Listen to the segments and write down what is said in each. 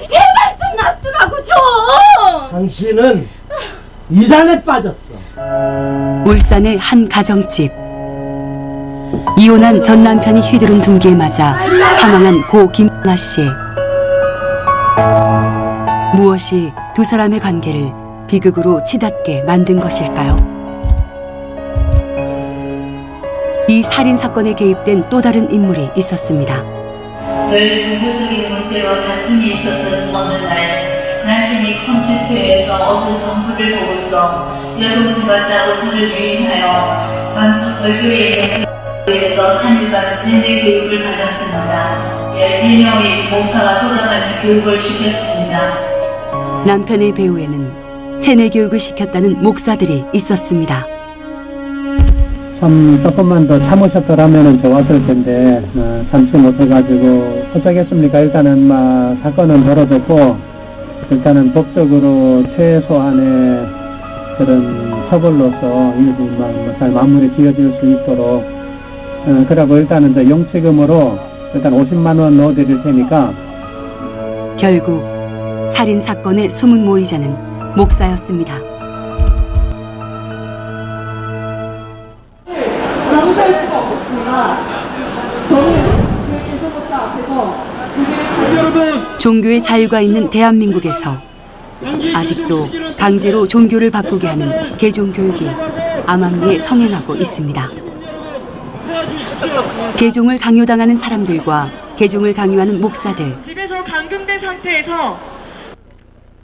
제발 좀 놔두라고 좀. 당신은 이산에 빠졌어. 울산의 한 가정집. 이혼한 전 남편이 휘두른 둥기에 맞아 사망한 고 김나 씨. 무엇이 두 사람의 관계를 비극으로 치닫게 만든 것일까요? 이 살인 사건에 개입된 또 다른 인물이 있었습니다. 늘 종교적인 문제와 다툼이 있었던 어느 날 남편이 컴퓨터에서 어떤 정보를 보고서 여동생과 짜고 저를 유인하여 광주 벌교에 있는 교회에서 3일간 세뇌 교육을 받았습니다. 3명의 목사가 돌아가는 교육을 시켰습니다. 남편의 배후에는 세뇌 교육을 시켰다는 목사들이 있었습니다. 참 조금만 더 참으셨더라면 좋았을 텐데 참지 못해가지고 어쩌겠습니까. 일단은 사건은 벌어졌고 일단은 법적으로 최소한의 그런 처벌로서 잘 마무리 지어질 수 있도록 그러고 일단은 용치금으로 일단 50만 원 넣어드릴 테니까. 결국 살인 사건의 숨은 모의자는 목사였습니다. 종교의 자유가 있는 대한민국에서 아직도 강제로 종교를 바꾸게 하는 개종교육이 암암리에 성행하고 있습니다. 개종을 강요당하는 사람들과 개종을 강요하는 목사들. 집에서 감금된 상태에서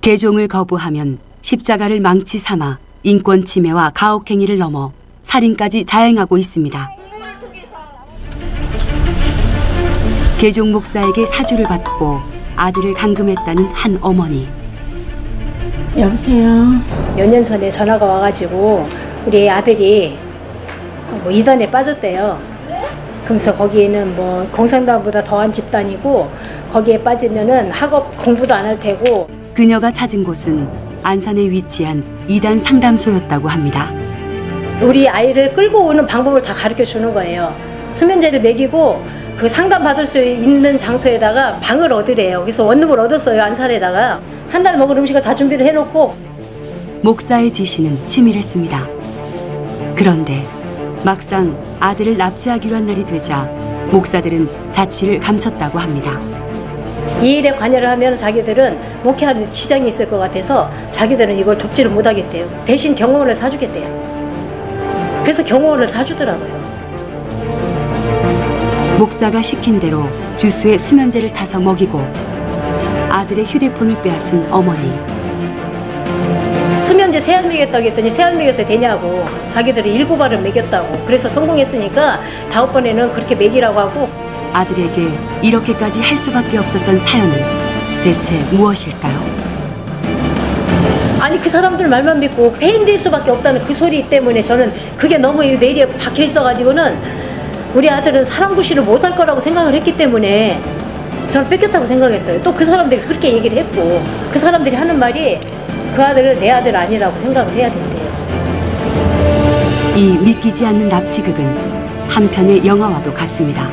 개종을 거부하면 십자가를 망치 삼아 인권 침해와 가혹행위를 넘어 살인까지 자행하고 있습니다. 개종 목사에게 사주를 받고 아들을 감금했다는 한 어머니. 여보세요. 몇 년 전에 전화가 와가지고 우리 아들이 이단에 빠졌대요. 그러면서 거기에는 공산당보다 더한 집단이고 거기에 빠지면은 학업 공부도 안 할 테고. 그녀가 찾은 곳은 안산에 위치한 이단 상담소였다고 합니다. 우리 아이를 끌고 오는 방법을 다 가르쳐 주는 거예요. 수면제를 먹이고 그 상담받을 수 있는 장소에다가 방을 얻으래요. 그래서 원룸을 얻었어요. 안산에다가. 한 달 먹을 음식을 다 준비를 해놓고. 목사의 지시는 치밀했습니다. 그런데 막상 아들을 납치하기로 한 날이 되자 목사들은 자취를 감췄다고 합니다. 이 일에 관여를 하면 자기들은 목회하는 데 지장이 있을 것 같아서 자기들은 이걸 돕지를 못하겠대요. 대신 경호원을 사주겠대요. 그래서 경호원을 사주더라고요. 목사가 시킨 대로 주스에 수면제를 타서 먹이고 아들의 휴대폰을 빼앗은 어머니. 수면제 세알 먹였다고 했더니 세알 먹여서 되냐고. 자기들이 7알을 먹였다고. 그래서 성공했으니까 다음번에는 그렇게 먹이라고 하고. 아들에게 이렇게까지 할 수밖에 없었던 사연은 대체 무엇일까요? 아니 그 사람들 말만 믿고 회인될 수밖에 없다는 그 소리 때문에 저는 그게 너무 뇌리에 박혀 있어가지고는 우리 아들은 사람 구실을 못할 거라고 생각을 했기 때문에 저는 뺏겼다고 생각했어요. 또 그 사람들이 그렇게 얘기를 했고 그 사람들이 하는 말이 그 아들은 내 아들 아니라고 생각을 해야 된대요. 이 믿기지 않는 납치극은 한편의 영화와도 같습니다.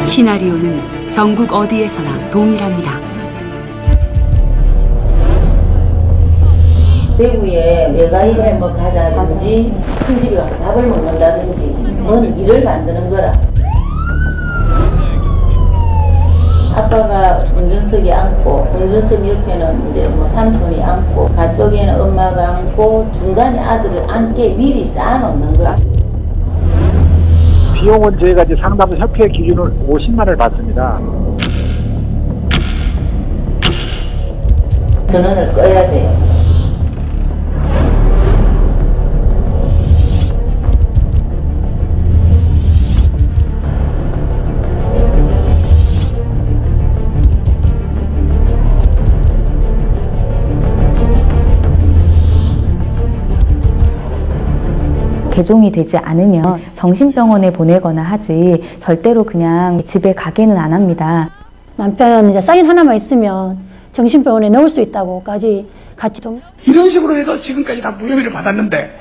시나리오는 전국 어디에서나 동일합니다. 대구에 외가임에 가자든지 큰 집에 가서 밥을 먹는다든지 뭔 일을 만드는 거라. 아빠가 운전석에 앉고 운전석 옆에는 이제 삼촌이 앉고 가쪽에는 엄마가 앉고 중간에 아들을 앉게 미리 짜놓는 거라. 비용은 저희가 이제 상담소 협회 기준으로 50만 원을 받습니다. 전원을 꺼야 돼요. 개종이 되지 않으면 정신병원에 보내거나 하지 절대로 그냥 집에 가게는 안 합니다. 남편 이제 사인 하나만 있으면 정신병원에 넣을 수 있다고까지 같이 이런 식으로 해서 지금까지 다 무혐의를 받았는데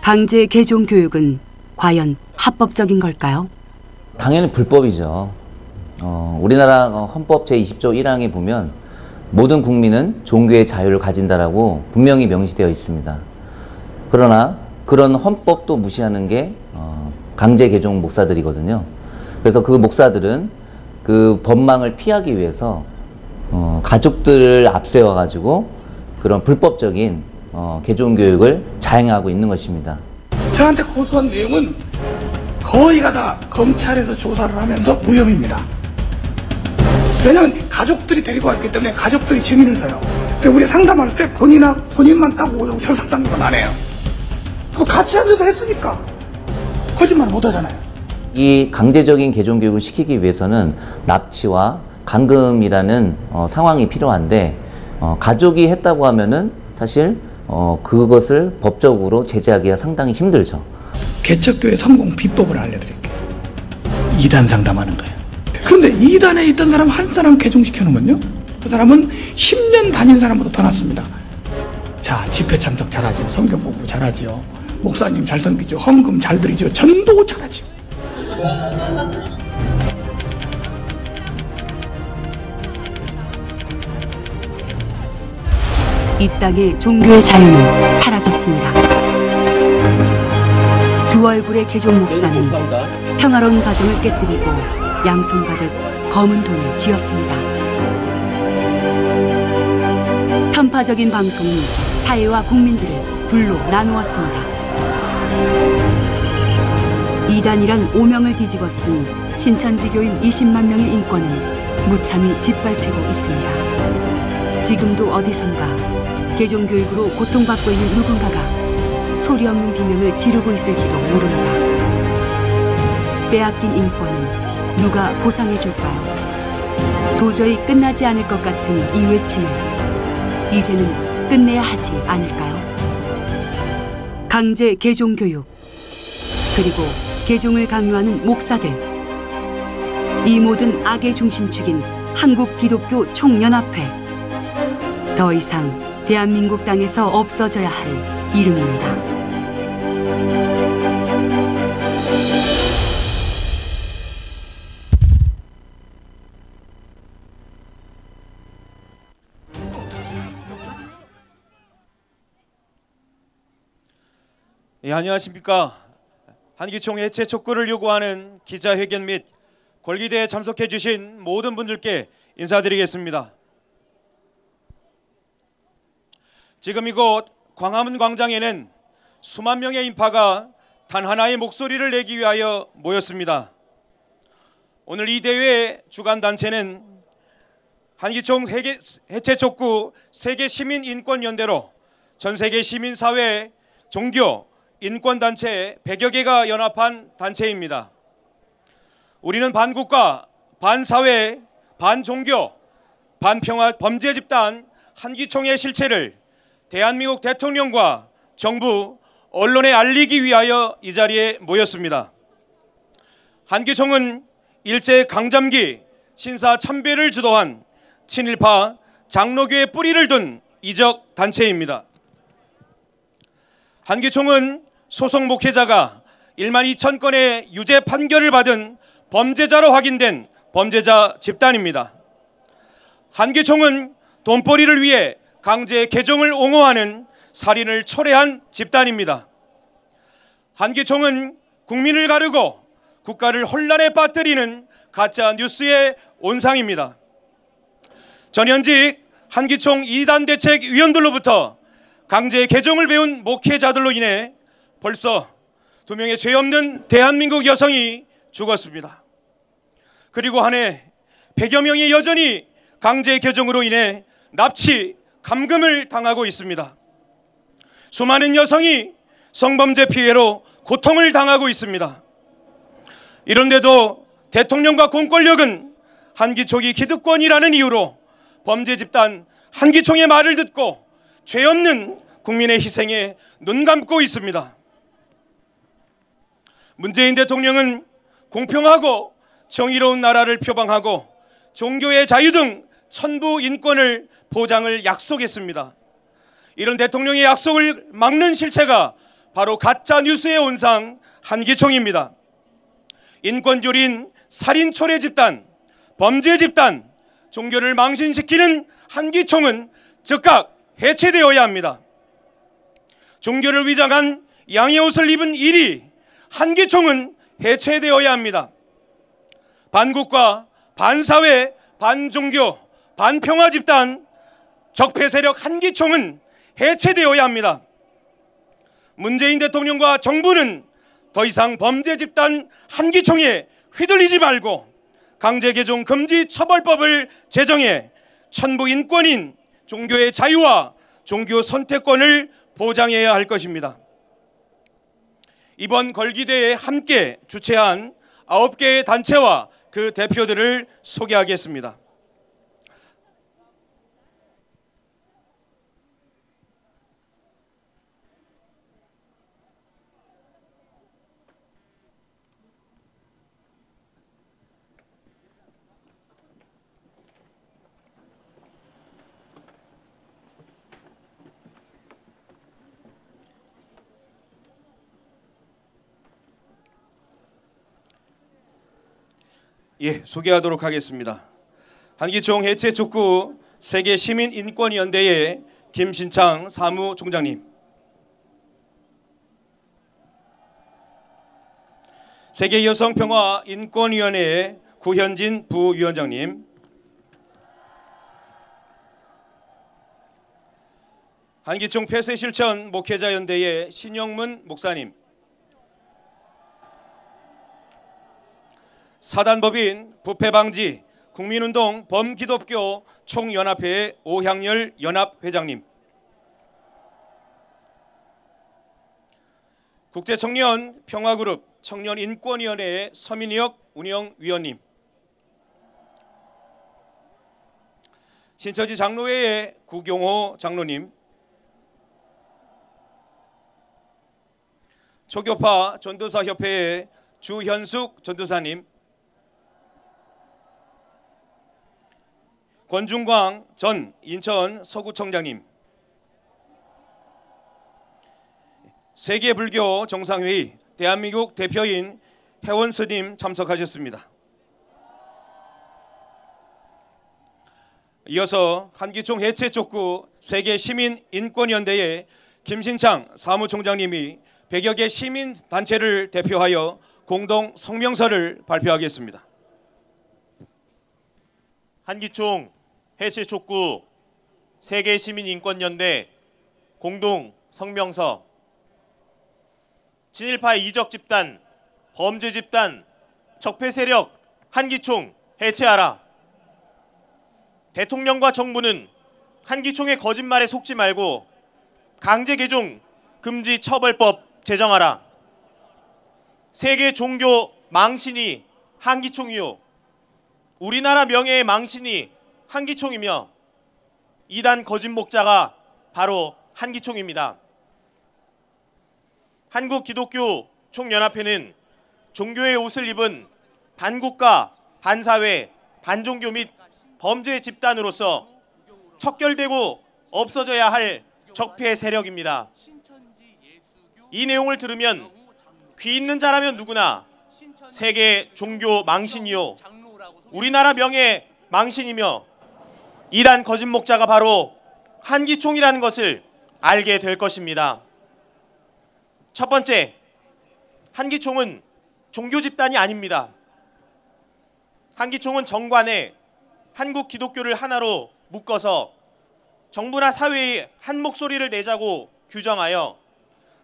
강제 개종 교육은 과연 합법적인 걸까요? 당연히 불법이죠. 우리나라 헌법 제20조 1항에 보면 모든 국민은 종교의 자유를 가진다라고 분명히 명시되어 있습니다. 그러나 그런 헌법도 무시하는 게 강제 개종 목사들이거든요. 그래서 그 목사들은 그 법망을 피하기 위해서 가족들을 앞세워 가지고 그런 불법적인 개종 교육을 자행하고 있는 것입니다. 저한테 고소한 내용은 거의가 다 검찰에서 조사를 하면서 무혐의입니다. 왜냐하면 가족들이 데리고 왔기 때문에 가족들이 증인을 서요. 우리 상담할 때 본인만 따고 오고 저 상담은 안 해요. 같이 앉아서 했으니까 거짓말 못 하잖아요. 이 강제적인 개종 교육을 시키기 위해서는 납치와 감금이라는 상황이 필요한데 가족이 했다고 하면은 사실 그것을 법적으로 제재하기가 상당히 힘들죠. 개척교회 성공 비법을 알려드릴게요. 2단 상담하는 거예요. 그런데 2단에 있던 사람 한 사람 개종시켜놓으면요, 그 사람은 10년 다닌 사람보다 더 낫습니다. 자, 집회 참석 잘하죠. 성경 공부 잘하죠. 목사님 잘 섬기죠. 헌금 잘 드리죠. 전도 잘하죠. 이 땅의 종교의 자유는 사라졌습니다. 두 얼굴의 개종 목사는 평화로운 가정을 깨뜨리고 양손 가득 검은 돈을 쥐었습니다. 편파적인 방송은 사회와 국민들을 둘로 나누었습니다. 이단이란 오명을 뒤집어 쓴 신천지교인 20만 명의 인권은 무참히 짓밟히고 있습니다. 지금도 어디선가 개종교육으로 고통받고 있는 누군가가 소리 없는 비명을 지르고 있을지도 모릅니다. 빼앗긴 인권은 누가 보상해 줄까요? 도저히 끝나지 않을 것 같은 이 외침을 이제는 끝내야 하지 않을까요? 강제 개종교육, 그리고 개종을 강요하는 목사들, 이 모든 악의 중심축인 한국기독교 총연합회, 더 이상 대한민국 땅에서 없어져야 할 이름입니다. 예, 안녕하십니까. 한기총 해체 촉구를 요구하는 기자회견 및 권리대에 참석해 주신 모든 분들께 인사드리겠습니다. 지금 이곳 광화문 광장에는 수만 명의 인파가 단 하나의 목소리를 내기 위하여 모였습니다. 오늘 이 대회의 주관단체는 한기총 해체 촉구 세계시민인권연대로 전세계 시민사회, 종교, 인권단체 100여 개가 연합한 단체입니다. 우리는 반국가, 반사회, 반종교, 반평화 범죄집단 한기총의 실체를 대한민국 대통령과 정부, 언론에 알리기 위하여 이 자리에 모였습니다. 한기총은 일제강점기 신사참배를 주도한 친일파 장로교의 뿌리를 둔 이적 단체입니다. 한기총은 소속 목회자가 1만 2천 건의 유죄 판결을 받은 범죄자로 확인된 범죄자 집단입니다. 한기총은 돈벌이를 위해 강제 개종을 옹호하는 살인을 초래한 집단입니다. 한기총은 국민을 가르고 국가를 혼란에 빠뜨리는 가짜 뉴스의 온상입니다. 전현직 한기총 2단 대책위원들로부터 강제 개종을 배운 목회자들로 인해 벌써 2명의 죄 없는 대한민국 여성이 죽었습니다. 그리고 한 해 100여 명이 여전히 강제 개종으로 인해 납치, 감금을 당하고 있습니다. 수많은 여성이 성범죄 피해로 고통을 당하고 있습니다. 이런데도 대통령과 공권력은 한기총이 기득권이라는 이유로 범죄 집단 한기총의 말을 듣고 죄 없는 국민의 희생에 눈 감고 있습니다. 문재인 대통령은 공평하고 정의로운 나라를 표방하고 종교의 자유 등 천부 인권을 보장을 약속했습니다. 이런 대통령의 약속을 막는 실체가 바로 가짜 뉴스의 온상 한기총입니다. 인권조린 살인 초래 집단, 범죄 집단, 종교를 망신시키는 한기총은 즉각 해체되어야 합니다. 종교를 위장한 양의 옷을 입은 1위 한기총은 해체되어야 합니다. 반국가, 반사회, 반종교, 반평화 집단, 적폐 세력 한기총은 해체되어야 합니다. 문재인 대통령과 정부는 더 이상 범죄 집단 한기총에 휘둘리지 말고 강제개종 금지 처벌법을 제정해 천부 인권인 종교의 자유와 종교 선택권을 보장해야 할 것입니다. 이번 걸기대에 함께 주최한 9개의 단체와 그 대표들을 소개하겠습니다. 소개하도록 하겠습니다. 한기총 해체 촉구 세계시민인권연대의 김신창 사무총장님, 세계여성평화인권위원회의 구현진 부위원장님, 한기총 폐쇄실천 목회자연대의 신영문 목사님, 사단법인 부패방지 국민운동 범기독교 총연합회의 오향열 연합회장님, 국제청년 평화그룹 청년인권위원회의 서민혁 운영위원님, 신처지 장로회의 구경호 장로님, 초교파 전도사협회의 주현숙 전도사님, 권중광 전 인천 서구청장님, 세계불교 정상회의 대한민국 대표인 혜원 스님 참석하셨습니다. 이어서 한기총 해체 촉구 세계시민인권연대의 김신창 사무총장님이 100여 개 시민단체를 대표하여 공동 성명서를 발표하겠습니다. 한기총 해체 촉구 세계시민인권연대 공동 성명서. 친일파 이적 집단, 범죄 집단, 적폐 세력 한기총 해체하라. 대통령과 정부는 한기총의 거짓말에 속지 말고 강제 개종 금지 처벌법 제정하라. 세계 종교 망신이 한기총이요, 우리나라 명예의 망신이 한기총이며 이단 거짓 목자가 바로 한기총입니다. 한국기독교 총연합회는 종교의 옷을 입은 반국가, 반사회, 반종교 및 범죄 집단으로서 척결되고 없어져야 할 적폐 세력입니다. 이 내용을 들으면 귀 있는 자라면 누구나 세계 종교 망신이요, 우리나라 명예 망신이며 이단 거짓 목자가 바로 한기총이라는 것을 알게 될 것입니다. 첫 번째, 한기총은 종교 집단이 아닙니다. 한기총은 정관에 한국 기독교를 하나로 묶어서 정부나 사회의 한 목소리를 내자고 규정하여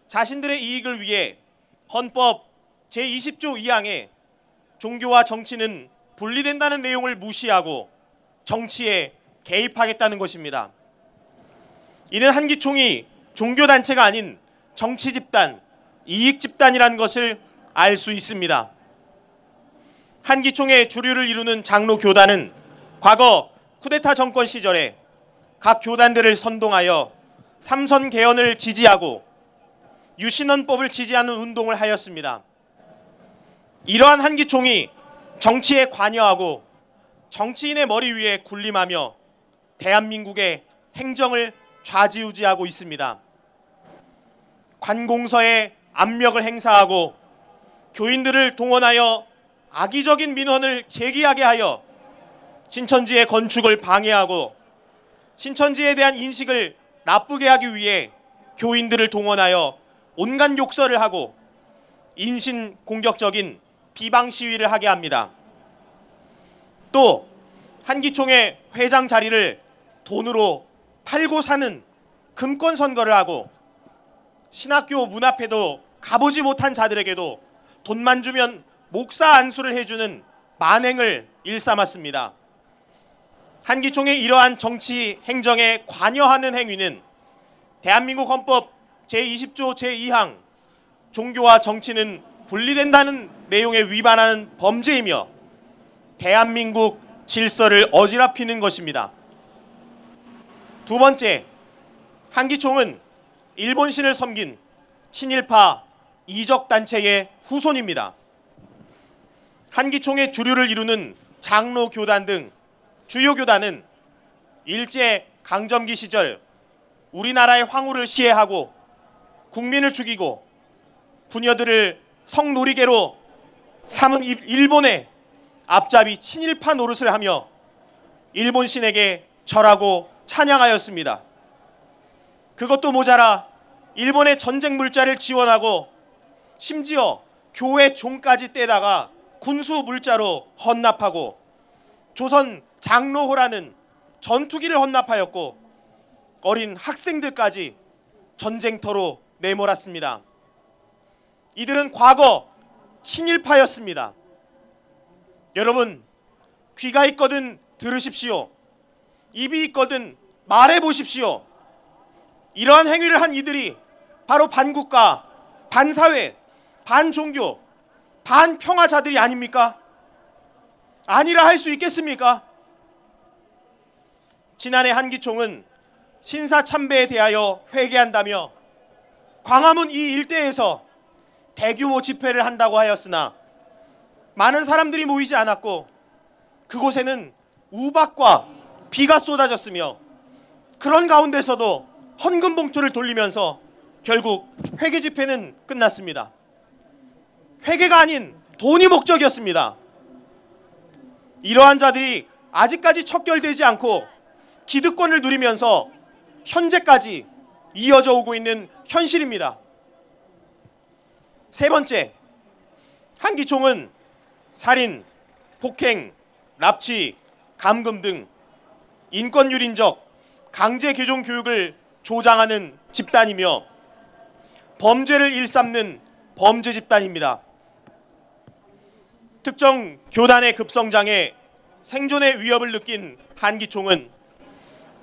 자신들의 이익을 위해 헌법 제20조 2항에 종교와 정치는 분리된다는 내용을 무시하고 정치에 개입하겠다는 것입니다. 이는 한기총이 종교단체가 아닌 정치집단, 이익집단이라는 것을 알 수 있습니다. 한기총의 주류를 이루는 장로교단은 과거 쿠데타 정권 시절에 각 교단들을 선동하여 삼선 개헌을 지지하고 유신헌법을 지지하는 운동을 하였습니다. 이러한 한기총이 정치에 관여하고 정치인의 머리 위에 군림하며 대한민국의 행정을 좌지우지하고 있습니다. 관공서에 압력을 행사하고 교인들을 동원하여 악의적인 민원을 제기하게 하여 신천지의 건축을 방해하고 신천지에 대한 인식을 나쁘게 하기 위해 교인들을 동원하여 온갖 욕설을 하고 인신 공격적인 비방 시위를 하게 합니다. 또 한기총의 회장 자리를 돈으로 팔고 사는 금권 선거를 하고 신학교 문 앞에도 가보지 못한 자들에게도 돈만 주면 목사 안수를 해주는 만행을 일삼았습니다. 한기총의 이러한 정치 행정에 관여하는 행위는 대한민국 헌법 제20조 제2항 종교와 정치는 분리된다는 내용에 위반하는 범죄이며 대한민국 질서를 어지럽히는 것입니다. 두 번째, 한기총은 일본신을 섬긴 친일파 이적단체의 후손입니다. 한기총의 주류를 이루는 장로교단 등 주요 교단은 일제 강점기 시절 우리나라의 황후를 시해하고 국민을 죽이고 부녀들을 성놀이개로 삼은 일본의 앞잡이 친일파 노릇을 하며 일본신에게 절하고 찬양하였습니다. 그것도 모자라 일본의 전쟁 물자를 지원하고 심지어 교회 종까지 떼다가 군수 물자로 헌납하고 조선 장로호라는 전투기를 헌납하였고 어린 학생들까지 전쟁터로 내몰았습니다. 이들은 과거 친일파였습니다. 여러분, 귀가 있거든 들으십시오. 입이 있거든 말해보십시오. 이러한 행위를 한 이들이 바로 반국가, 반사회, 반종교, 반평화자들이 아닙니까? 아니라 할 수 있겠습니까? 지난해 한기총은 신사참배에 대하여 회개한다며 광화문 이 일대에서 대규모 집회를 한다고 하였으나 많은 사람들이 모이지 않았고 그곳에는 우박과 비가 쏟아졌으며 그런 가운데서도 헌금 봉투를 돌리면서 결국 회개 집회는 끝났습니다. 회개가 아닌 돈이 목적이었습니다. 이러한 자들이 아직까지 척결되지 않고 기득권을 누리면서 현재까지 이어져 오고 있는 현실입니다. 세 번째, 한기총은 살인, 폭행, 납치, 감금 등 인권유린적 강제 개종 교육을 조장하는 집단이며 범죄를 일삼는 범죄 집단입니다. 특정 교단의 급성장에 생존의 위협을 느낀 한기총은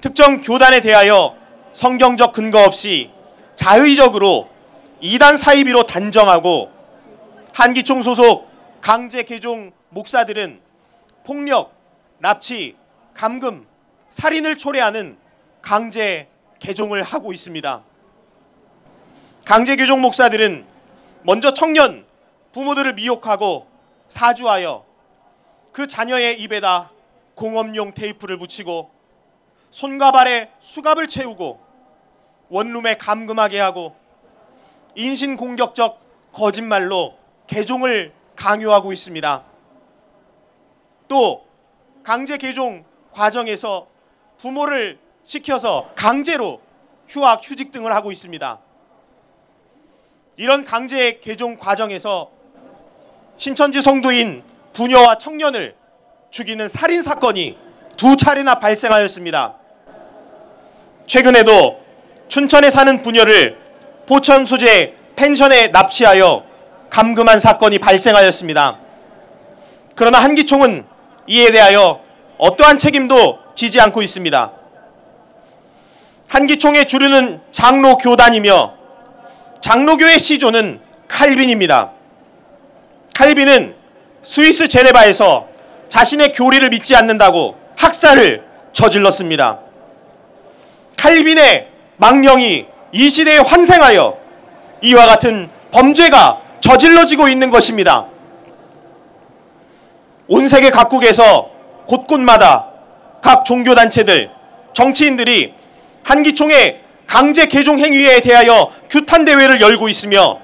특정 교단에 대하여 성경적 근거 없이 자의적으로 이단 사이비로 단정하고 한기총 소속 강제 개종 목사들은 폭력, 납치, 감금, 살인을 초래하는 강제 개종을 하고 있습니다. 강제 개종 목사들은 먼저 청년, 부모들을 미혹하고 사주하여 그 자녀의 입에다 공업용 테이프를 붙이고 손과 발에 수갑을 채우고 원룸에 감금하게 하고 인신공격적 거짓말로 개종을 강요하고 있습니다. 또 강제 개종 과정에서 부모를 시켜서 강제로 휴학, 휴직 등을 하고 있습니다. 이런 강제 개종 과정에서 신천지 성도인 부녀와 청년을 죽이는 살인 사건이 2차례나 발생하였습니다. 최근에도 춘천에 사는 부녀를 포천 소재 펜션에 납치하여 감금한 사건이 발생하였습니다. 그러나 한기총은 이에 대하여 어떠한 책임도 지지 않고 있습니다. 한기총의 주류는 장로교단이며 장로교의 시조는 칼빈입니다. 칼빈은 스위스 제네바에서 자신의 교리를 믿지 않는다고 학살을 저질렀습니다. 칼빈의 망령이 이 시대에 환생하여 이와 같은 범죄가 저질러지고 있는 것입니다. 온 세계 각국에서 곳곳마다 각 종교단체들, 정치인들이 한기총의 강제 개종 행위에 대하여 규탄 대회를 열고 있으며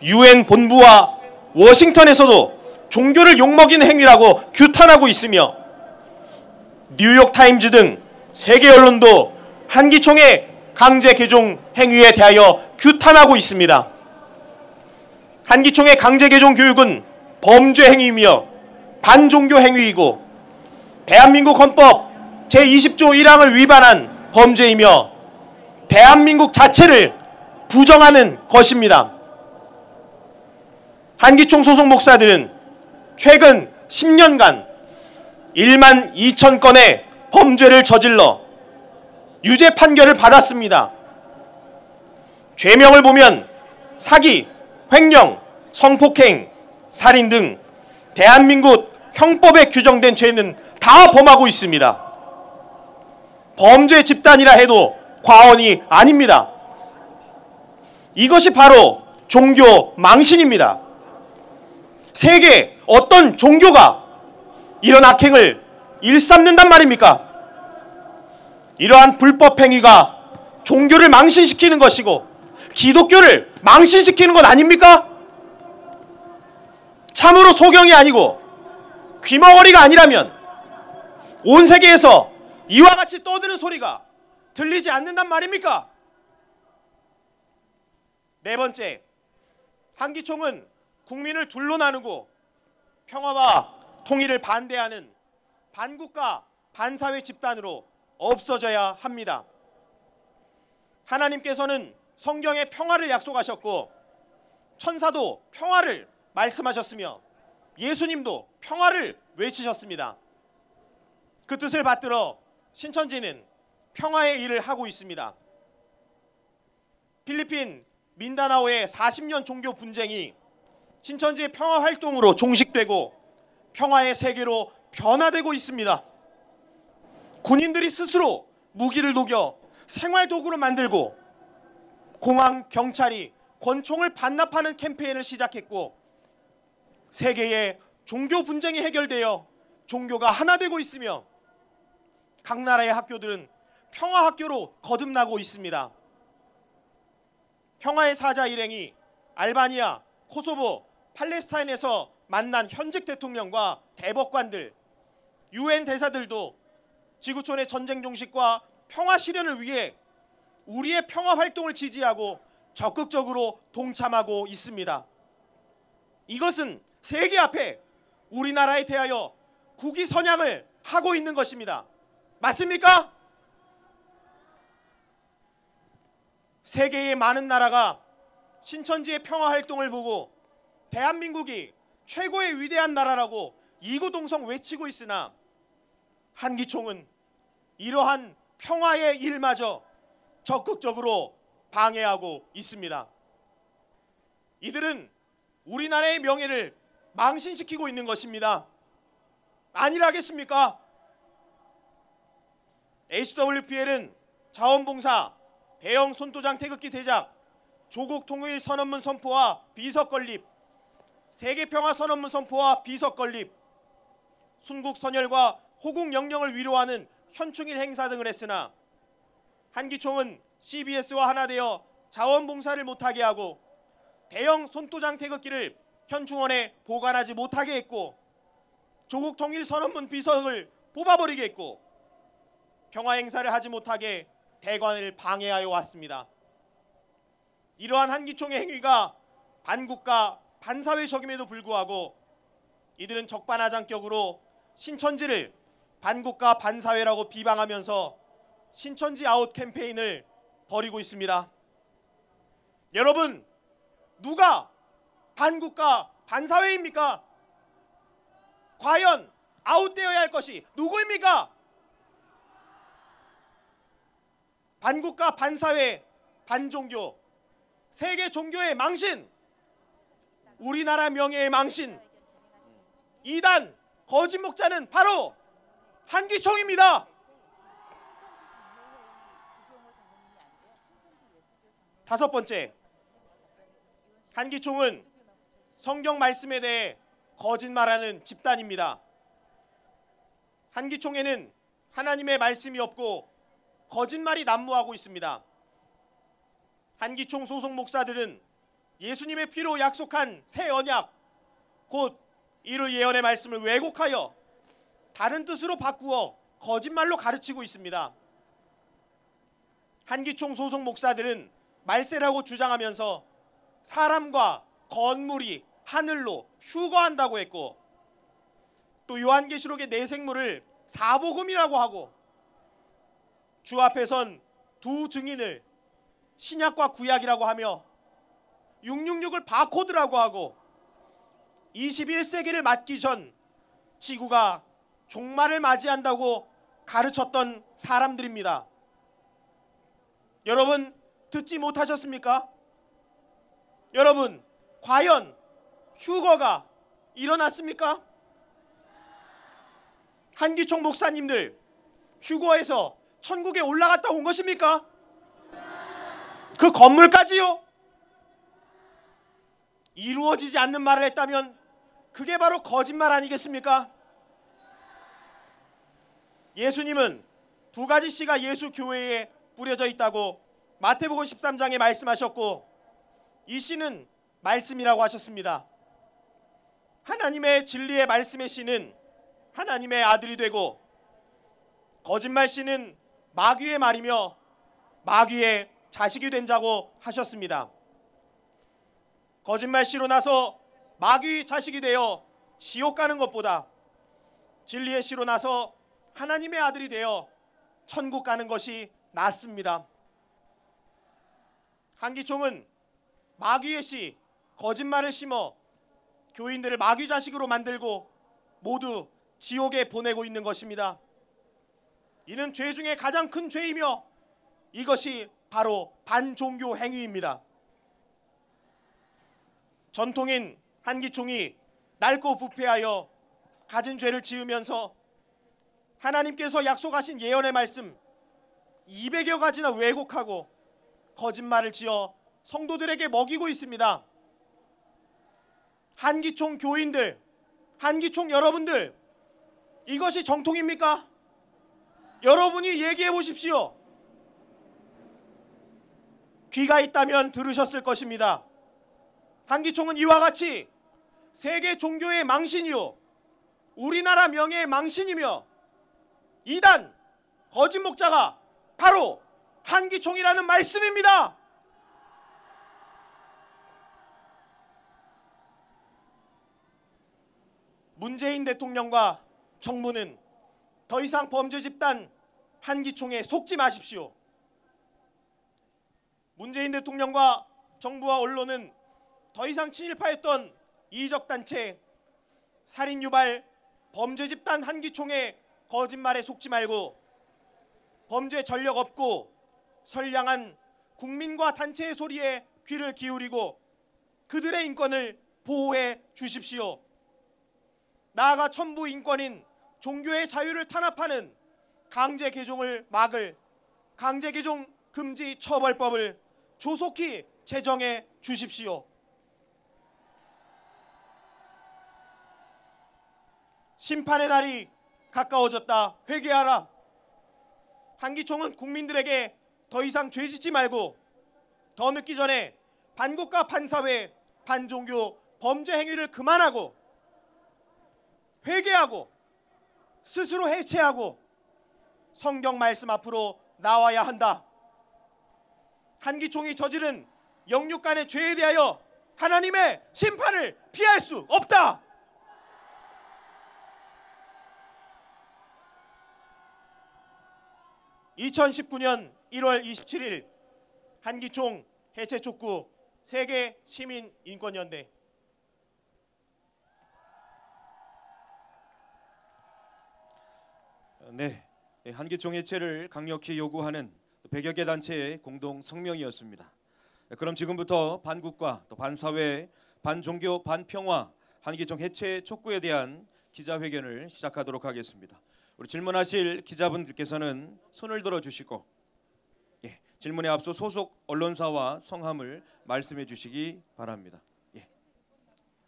UN 본부와 워싱턴에서도 종교를 욕먹이는 행위라고 규탄하고 있으며 뉴욕타임즈 등 세계 언론도 한기총의 강제 개종 행위에 대하여 규탄하고 있습니다. 한기총의 강제 개종 교육은 범죄 행위이며 반종교 행위이고 대한민국 헌법 제20조 1항을 위반한 범죄이며 대한민국 자체를 부정하는 것입니다. 한기총 소속 목사들은 최근 10년간 1만 2천 건의 범죄를 저질러 유죄 판결을 받았습니다. 죄명을 보면 사기, 횡령, 성폭행, 살인 등 대한민국 형법에 규정된 죄는 다 범하고 있습니다. 범죄 집단이라 해도 과언이 아닙니다. 이것이 바로 종교 망신입니다. 세계 어떤 종교가 이런 악행을 일삼는단 말입니까? 이러한 불법 행위가 종교를 망신시키는 것이고 기독교를 망신시키는 것 아닙니까? 참으로 소경이 아니고 귀머거리가 아니라면 온 세계에서 이와 같이 떠드는 소리가 들리지 않는단 말입니까? 네 번째, 한기총은 국민을 둘로 나누고 평화와 통일을 반대하는 반국가 반사회 집단으로 없어져야 합니다. 하나님께서는 성경에 평화를 약속하셨고 천사도 평화를 말씀하셨으며 예수님도 평화를 외치셨습니다. 그 뜻을 받들어 신천지는 평화의 일을 하고 있습니다. 필리핀 민다나오의 40년 종교 분쟁이 신천지의 평화 활동으로 종식되고 평화의 세계로 변화되고 있습니다. 군인들이 스스로 무기를 녹여 생활 도구로 만들고 공항 경찰이 권총을 반납하는 캠페인을 시작했고 세계의 종교 분쟁이 해결되어 종교가 하나 되고 있으며 각 나라의 학교들은 평화 학교로 거듭나고 있습니다. 평화의 사자 일행이 알바니아, 코소보, 팔레스타인에서 만난 현직 대통령과 대법관들, UN 대사들도 지구촌의 전쟁 종식과 평화 실현을 위해 우리의 평화 활동을 지지하고 적극적으로 동참하고 있습니다. 이것은 세계 앞에 우리나라에 대하여 국위 선양을 하고 있는 것입니다. 맞습니까? 세계의 많은 나라가 신천지의 평화 활동을 보고 대한민국이 최고의 위대한 나라라고 이구동성 외치고 있으나 한기총은 이러한 평화의 일마저 적극적으로 방해하고 있습니다. 이들은 우리나라의 명예를 망신시키고 있는 것입니다. 아니라겠습니까? HWPL은 자원봉사, 대형 손도장 태극기 대작, 조국 통일 선언문 선포와 비석 건립, 세계평화 선언문 선포와 비석 건립, 순국 선열과 호국 영령을 위로하는 현충일 행사 등을 했으나 한기총은 CBS와 하나 되어 자원봉사를 못하게 하고 대형 손도장 태극기를 현충원에 보관하지 못하게 했고 조국 통일 선언문 비석을 뽑아버리게 했고 평화 행사를 하지 못하게 대관을 방해하여 왔습니다. 이러한 한기총의 행위가 반국가 반사회적임에도 불구하고 이들은 적반하장격으로 신천지를 반국가 반사회라고 비방하면서 신천지 아웃 캠페인을 벌이고 있습니다. 여러분, 누가 반국가 반사회입니까? 과연 아웃되어야 할 것이 누구입니까? 반국가 반사회 반종교, 세계 종교의 망신, 우리나라 명예의 망신, 이단 거짓 목자는 바로 한기총입니다. 다섯 번째, 한기총은 성경 말씀에 대해 거짓말하는 집단입니다. 한기총에는 하나님의 말씀이 없고 거짓말이 난무하고 있습니다. 한기총 소속 목사들은 예수님의 피로 약속한 새 언약, 곧 이룰 예언의 말씀을 왜곡하여 다른 뜻으로 바꾸어 거짓말로 가르치고 있습니다. 한기총 소속 목사들은 말세라고 주장하면서 사람과 건물이 하늘로 휴거한다고 했고, 또 요한계시록의 네 생물을 사복음이라고 하고, 주 앞에 선 두 증인을 신약과 구약이라고 하며 666을 바코드라고 하고 21세기를 맞기 전 지구가 종말을 맞이한다고 가르쳤던 사람들입니다. 여러분, 듣지 못하셨습니까? 여러분, 과연 휴거가 일어났습니까? 한기총 목사님들, 휴거에서 천국에 올라갔다 온 것입니까? 그 건물까지요? 이루어지지 않는 말을 했다면 그게 바로 거짓말 아니겠습니까? 예수님은 두 가지 씨가 예수 교회에 뿌려져 있다고 마태복음 13장에 말씀하셨고, 이 씨는 말씀이라고 하셨습니다. 하나님의 진리의 말씀의 씨는 하나님의 아들이 되고, 거짓말 씨는 마귀의 말이며 마귀의 자식이 된 자고 하셨습니다. 거짓말 씨로 나서 마귀의 자식이 되어 지옥 가는 것보다 진리의 씨로 나서 하나님의 아들이 되어 천국 가는 것이 낫습니다. 한기총은 마귀의 씨, 거짓말을 심어 교인들을 마귀 자식으로 만들고 모두 지옥에 보내고 있는 것입니다. 이는 죄 중에 가장 큰 죄이며 이것이 바로 반종교 행위입니다. 전통인 한기총이 낡고 부패하여 가진 죄를 지으면서 하나님께서 약속하신 예언의 말씀 200여 가지나 왜곡하고 거짓말을 지어 성도들에게 먹이고 있습니다. 한기총 교인들, 한기총 여러분들, 이것이 정통입니까? 여러분이 얘기해 보십시오. 귀가 있다면 들으셨을 것입니다. 한기총은 이와 같이 세계 종교의 망신이요, 우리나라 명예의 망신이며 이단, 거짓 목자가 바로 한기총이라는 말씀입니다. 문재인 대통령과 정부는 더 이상 범죄 집단 한기총에 속지 마십시오. 문재인 대통령과 정부와 언론은 더 이상 친일파였던 이적 단체, 살인 유발, 범죄 집단 한기총의 거짓말에 속지 말고 범죄 전력 없고 선량한 국민과 단체의 소리에 귀를 기울이고 그들의 인권을 보호해 주십시오. 나아가 천부 인권인 종교의 자유를 탄압하는 강제 개종을 막을 강제 개종 금지 처벌법을 조속히 제정해 주십시오. 심판의 날이 가까워졌다. 회개하라. 한기총은 국민들에게 더 이상 죄짓지 말고 더 늦기 전에 반국가 반사회 반종교 범죄 행위를 그만하고 회개하고 스스로 해체하고 성경 말씀 앞으로 나와야 한다. 한기총이 저지른 영육간의 죄에 대하여 하나님의 심판을 피할 수 없다. (2019년 1월 27일) 한기총 해체 촉구 세계 시민 인권연대. 네, 한기총 해체를 강력히 요구하는 100여 개 단체의 공동 성명이었습니다. 그럼 지금부터 반국가, 또 반사회, 반종교, 반평화, 한기총 해체 촉구에 대한 기자회견을 시작하도록 하겠습니다. 우리 질문하실 기자분들께서는 손을 들어주시고, 질문에 앞서 소속 언론사와 성함을 말씀해 주시기 바랍니다. 예.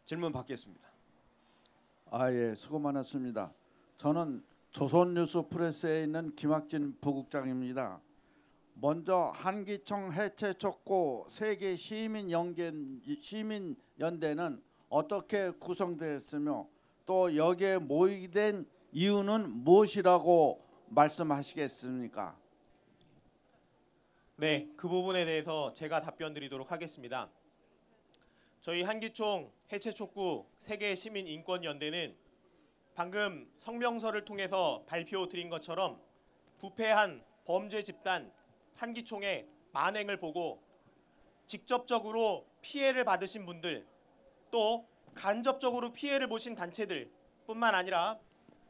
질문 받겠습니다. 예, 수고 많았습니다. 저는 조선뉴스프레스에 있는 김학진 부국장입니다. 먼저 한기총 해체 촉구 세계 시민연대는 어떻게 구성되었으며 또 여기에 모이게 된 이유는 무엇이라고 말씀하시겠습니까? 네, 그 부분에 대해서 제가 답변 드리도록 하겠습니다. 저희 한기총 해체 촉구 세계 시민 인권 연대는 방금 성명서를 통해서 발표 드린 것처럼 부패한 범죄 집단 한기총의 만행을 보고 직접적으로 피해를 받으신 분들, 또 간접적으로 피해를 보신 단체들 뿐만 아니라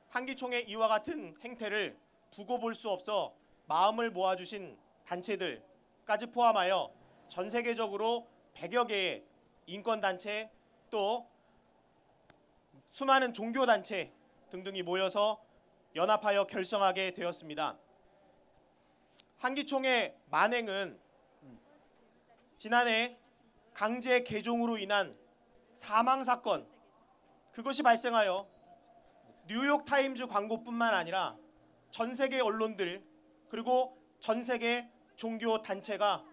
한기총의 이와 같은 행태를 두고 볼 수 없어 마음을 모아주신 단체들까지 포함하여 전 세계적으로 100여 개의 인권단체, 또 수많은 종교단체 등등이 모여서 연합하여 결성하게 되었습니다. 한기총의 만행은 지난해 강제 개종으로 인한 사망사건, 그것이 발생하여 뉴욕타임즈 광고뿐만 아니라 전 세계 언론들 그리고 전 세계 종교 단체가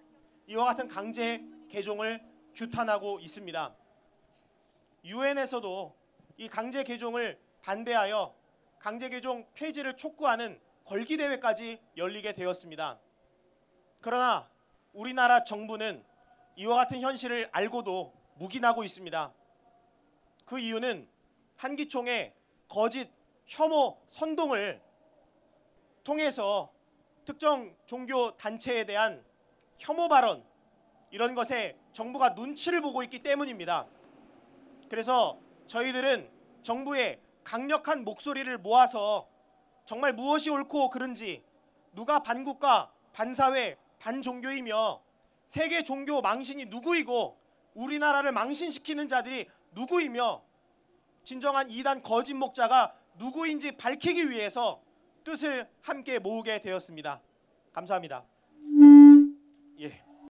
이와 같은 강제 개종을 규탄하고 있습니다. 유엔에서도 이 강제 개종을 반대하여 강제 개종 폐지를 촉구하는 걸기 대회까지 열리게 되었습니다. 그러나 우리나라 정부는 이와 같은 현실을 알고도 묵인하고 있습니다. 그 이유는 한기총의 거짓 혐오 선동을 통해서 특정 종교 단체에 대한 혐오 발언, 이런 것에 정부가 눈치를 보고 있기 때문입니다. 그래서 저희들은 정부의 강력한 목소리를 모아서 정말 무엇이 옳고 그른지, 누가 반국가, 반사회, 반종교이며 세계 종교 망신이 누구이고 우리나라를 망신시키는 자들이 누구이며 진정한 이단 거짓 목자가 누구인지 밝히기 위해서 뜻을 함께 모으게 되었습니다. 감사합니다. 예.